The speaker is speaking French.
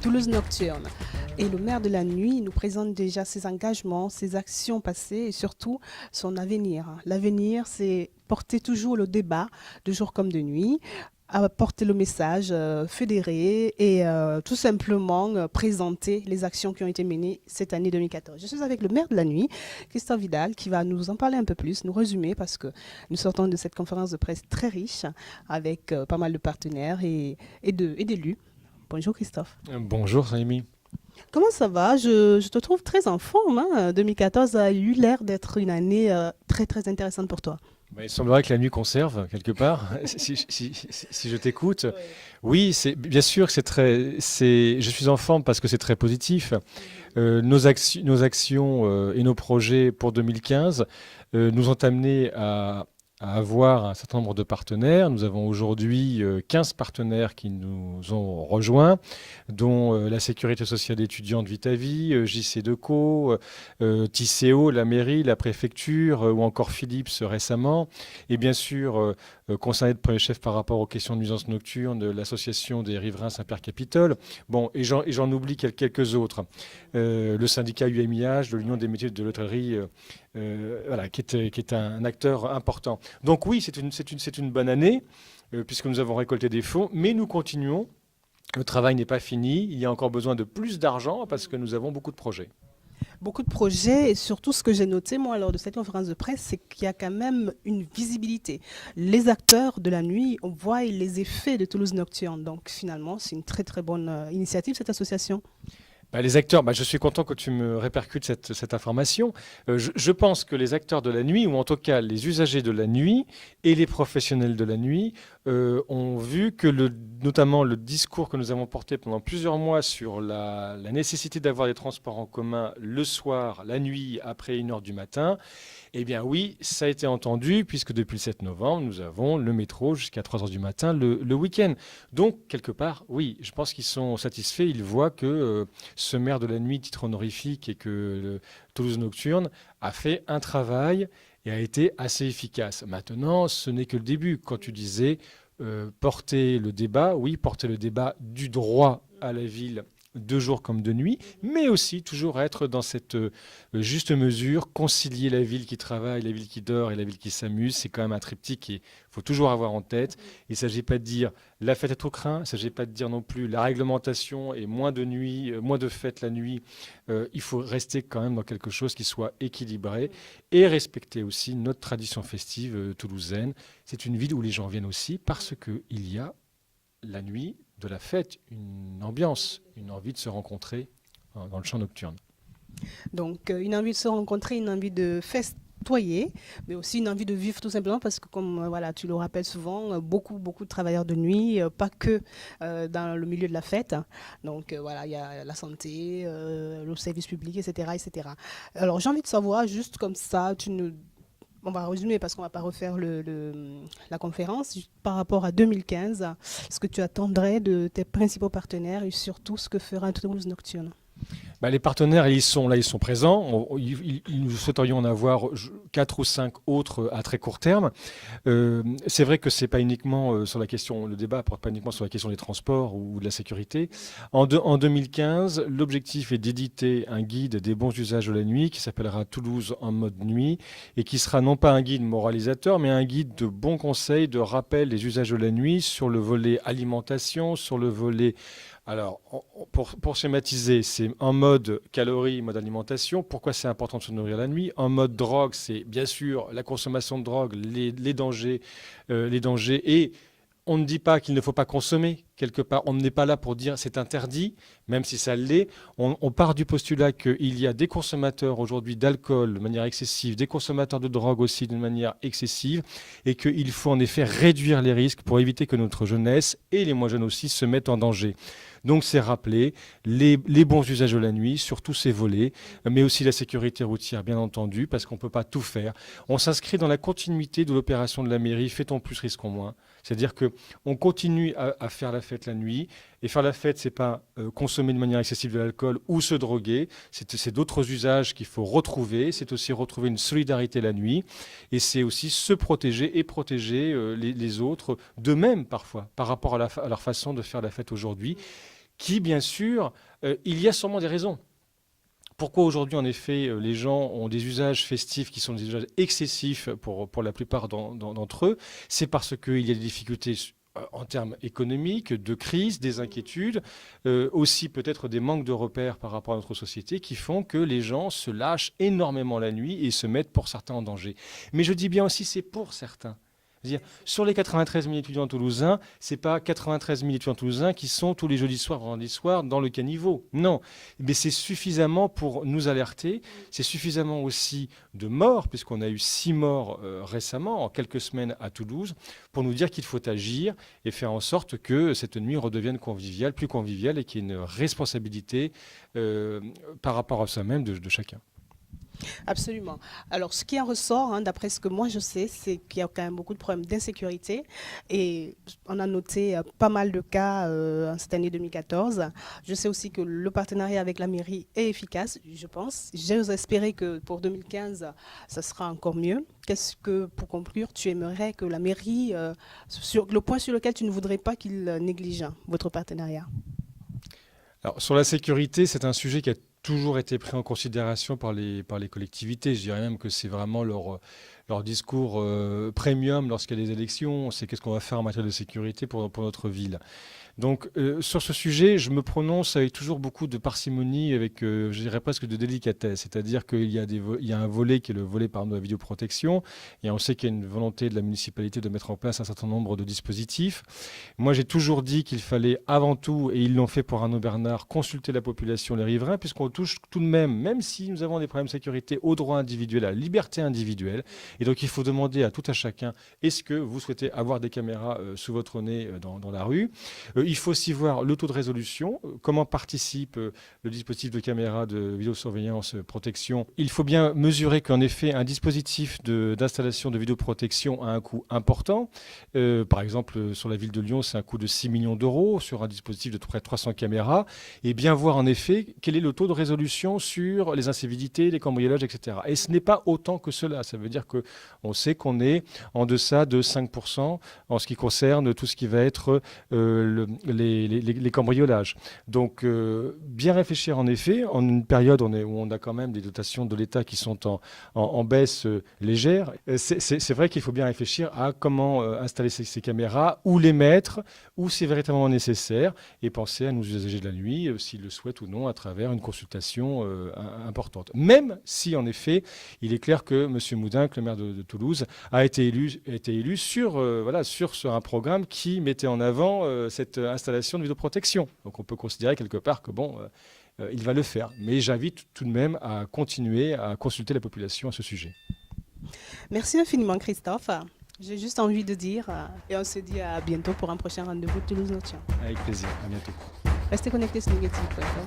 Toulouse Nocturne. Et le maire de la nuit nous présente déjà ses engagements, ses actions passées et surtout son avenir. L'avenir, c'est porter toujours le débat de jour comme de nuit, apporter le message, fédérer et tout simplement présenter les actions qui ont été menées cette année 2014. Je suis avec le maire de la nuit, Christophe Vidal, qui va nous en parler un peu plus, nous résumer parce que nous sortons de cette conférence de presse très riche avec pas mal de partenaires et d'élus. Bonjour Christophe. Bonjour Saïmi. Comment ça va? Je te trouve très en forme, hein. 2014 a eu l'air d'être une année très très intéressante pour toi. Il semblerait que la nuit conserve quelque part, si je t'écoute. Oui, bien sûr que je suis en forme parce que c'est très positif. Nos actions et nos projets pour 2015 nous ont amenés à avoir un certain nombre de partenaires. Nous avons aujourd'hui 15 partenaires qui nous ont rejoints, dont la Sécurité sociale étudiante Vitavie, JC Deco, Tisséo, la mairie, la préfecture, ou encore Philips récemment. Et bien sûr, concerné de premier chef par rapport aux questions de nuisances nocturnes, l'association des riverains Saint-Pierre-Capitole. Bon, et j'en oublie quelques autres. Le syndicat UMIH, de l'Union des métiers de l'hôtellerie, voilà, qui est un acteur important. Donc oui, c'est une bonne année, puisque nous avons récolté des fonds, mais nous continuons. Le travail n'est pas fini. Il y a encore besoin de plus d'argent parce que nous avons beaucoup de projets. Beaucoup de projets et surtout ce que j'ai noté moi lors de cette conférence de presse, c'est qu'il y a quand même une visibilité. Les acteurs de la nuit, on voit les effets de Toulouse Nocturne. Donc finalement, c'est une très très bonne initiative cette association. Les acteurs, je suis content que tu me répercutes cette information. Je pense que les acteurs de la nuit, ou en tout cas les usagers de la nuit et les professionnels de la nuit, ont vu que notamment le discours que nous avons porté pendant plusieurs mois sur la nécessité d'avoir des transports en commun le soir, la nuit, après 1h du matin, eh bien oui, ça a été entendu, puisque depuis le 7 novembre, nous avons le métro jusqu'à 3h du matin le week-end. Donc, quelque part, oui, je pense qu'ils sont satisfaits. Ils voient que ce maire de la nuit, titre honorifique, et que Toulouse Nocturne a fait un travail et a été assez efficace. Maintenant, ce n'est que le début. Quand tu disais porter le débat, oui, porter le débat du droit à la ville de jour comme de nuit, mais aussi toujours être dans cette juste mesure, concilier la ville qui travaille, la ville qui dort et la ville qui s'amuse. C'est quand même un triptyque qu'il faut toujours avoir en tête. Il ne s'agit pas de dire la fête est au crin, il ne s'agit pas de dire non plus la réglementation et moins de nuit, moins de fêtes la nuit. Il faut rester quand même dans quelque chose qui soit équilibré et respecter aussi notre tradition festive toulousaine. C'est une ville où les gens viennent aussi parce qu'il y a la nuit, de la fête, une ambiance, une envie de se rencontrer dans le champ nocturne. Donc une envie de se rencontrer, une envie de festoyer, mais aussi une envie de vivre tout simplement parce que comme voilà, tu le rappelles souvent, beaucoup de travailleurs de nuit, pas que dans le milieu de la fête. Donc voilà, il y a la santé, le service public, etc., etc. Alors j'ai envie de savoir juste comme ça, on va résumer parce qu'on ne va pas refaire la conférence. Par rapport à 2015, ce que tu attendrais de tes principaux partenaires et surtout ce que fera Toulouse Nocturne? Les partenaires, ils sont là, ils sont présents. Nous souhaiterions en avoir 4 ou 5 autres à très court terme. C'est vrai que c'est pas uniquement sur la question, le débat porte pas uniquement sur la question des transports ou de la sécurité. En 2015, l'objectif est d'éditer un guide des bons usages de la nuit qui s'appellera Toulouse en mode nuit et qui sera non pas un guide moralisateur, mais un guide de bons conseils, de rappel des usages de la nuit sur le volet alimentation, sur le volet. Alors, pour schématiser, c'est en mode calories, mode alimentation. Pourquoi c'est important de se nourrir la nuit? En mode drogue, c'est bien sûr la consommation de drogue, les dangers, et on ne dit pas qu'il ne faut pas consommer quelque part. On n'est pas là pour dire c'est interdit, même si ça l'est. On part du postulat qu'il y a des consommateurs aujourd'hui d'alcool de manière excessive, des consommateurs de drogue aussi d'une manière excessive, et qu'il faut en effet réduire les risques pour éviter que notre jeunesse et les moins jeunes aussi se mettent en danger. Donc c'est rappeler les bons usages de la nuit sur tous ces volets, mais aussi la sécurité routière bien entendu, parce qu'on ne peut pas tout faire. On s'inscrit dans la continuité de l'opération de la mairie, fait-on plus, risquons moins. C'est-à-dire qu'on continue à faire la fête la nuit, et faire la fête, c'est pas consommer de manière excessive de l'alcool ou se droguer, c'est d'autres usages qu'il faut retrouver, c'est aussi retrouver une solidarité la nuit, et c'est aussi se protéger et protéger les autres, d'eux-mêmes parfois, par rapport à leur façon de faire la fête aujourd'hui, qui, bien sûr, il y a sûrement des raisons. Pourquoi aujourd'hui, en effet, les gens ont des usages festifs qui sont des usages excessifs pour la plupart d'entre eux? C'est parce qu'il y a des difficultés en termes économiques, de crise, des inquiétudes, aussi peut-être des manques de repères par rapport à notre société qui font que les gens se lâchent énormément la nuit et se mettent pour certains en danger. Mais je dis bien aussi, c'est pour certains. C'est-à-dire, sur les 93 000 étudiants toulousains, ce n'est pas 93 000 étudiants toulousains qui sont tous les jeudis soirs, vendredis soirs dans le caniveau. Non, mais c'est suffisamment pour nous alerter. C'est suffisamment aussi de morts, puisqu'on a eu 6 morts récemment, en quelques semaines à Toulouse, pour nous dire qu'il faut agir et faire en sorte que cette nuit redevienne conviviale, plus conviviale, et qu'il y ait une responsabilité par rapport à soi-même de chacun. Absolument. Alors, ce qui en ressort, d'après ce que moi je sais, c'est qu'il y a quand même beaucoup de problèmes d'insécurité. Et on a noté pas mal de cas cette année 2014. Je sais aussi que le partenariat avec la mairie est efficace, je pense. J'ose espérer que pour 2015, ça sera encore mieux. Qu'est-ce que, pour conclure, tu aimerais que la mairie, sur le point sur lequel tu ne voudrais pas qu'il néglige votre partenariat? Alors, sur la sécurité, c'est un sujet qui a toujours été pris en considération par les collectivités. Je dirais même que c'est vraiment leur discours premium lorsqu'il y a des élections. C'est qu'est-ce qu'on va faire en matière de sécurité pour notre ville. Donc, sur ce sujet, je me prononce avec toujours beaucoup de parcimonie, avec, je dirais presque de délicatesse. C'est-à-dire qu'il y a un volet qui est le volet de la vidéoprotection, et on sait qu'il y a une volonté de la municipalité de mettre en place un certain nombre de dispositifs. Moi, j'ai toujours dit qu'il fallait avant tout, et ils l'ont fait pour Arnaud Bernard, consulter la population, les riverains, puisqu'on touche tout de même si nous avons des problèmes de sécurité, aux droits individuels, à la liberté individuelle. Et donc, il faut demander à tout à chacun, est-ce que vous souhaitez avoir des caméras sous votre nez dans la rue? Il faut aussi voir le taux de résolution, comment participe le dispositif de caméra de vidéosurveillance protection. Il faut bien mesurer qu'en effet, un dispositif d'installation de vidéoprotection a un coût important. Par exemple, sur la ville de Lyon, c'est un coût de 6 millions d'euros sur un dispositif de près de 300 caméras. Et bien voir en effet quel est le taux de résolution sur les incivilités, les cambriolages, etc. Et ce n'est pas autant que cela. Ça veut dire qu'on sait qu'on est en deçà de 5% en ce qui concerne tout ce qui va être les cambriolages. Donc, bien réfléchir en effet, en une période où on a quand même des dotations de l'État qui sont en baisse légère. C'est vrai qu'il faut bien réfléchir à comment installer ces caméras, où les mettre, où c'est véritablement nécessaire, et penser à nos usagers de la nuit, s'ils le souhaitent ou non, à travers une consultation importante. Même si, en effet, il est clair que M. Moudin, le maire de Toulouse, a été élu sur un programme qui mettait en avant cette installation de vidéoprotection. Donc on peut considérer quelque part que il va le faire. Mais j'invite tout de même à continuer à consulter la population à ce sujet. Merci infiniment, Christophe. J'ai juste envie de dire, et on se dit à bientôt pour un prochain rendez-vous de Toulouse Notien. Avec plaisir, à bientôt. Restez connectés sur Negative.com.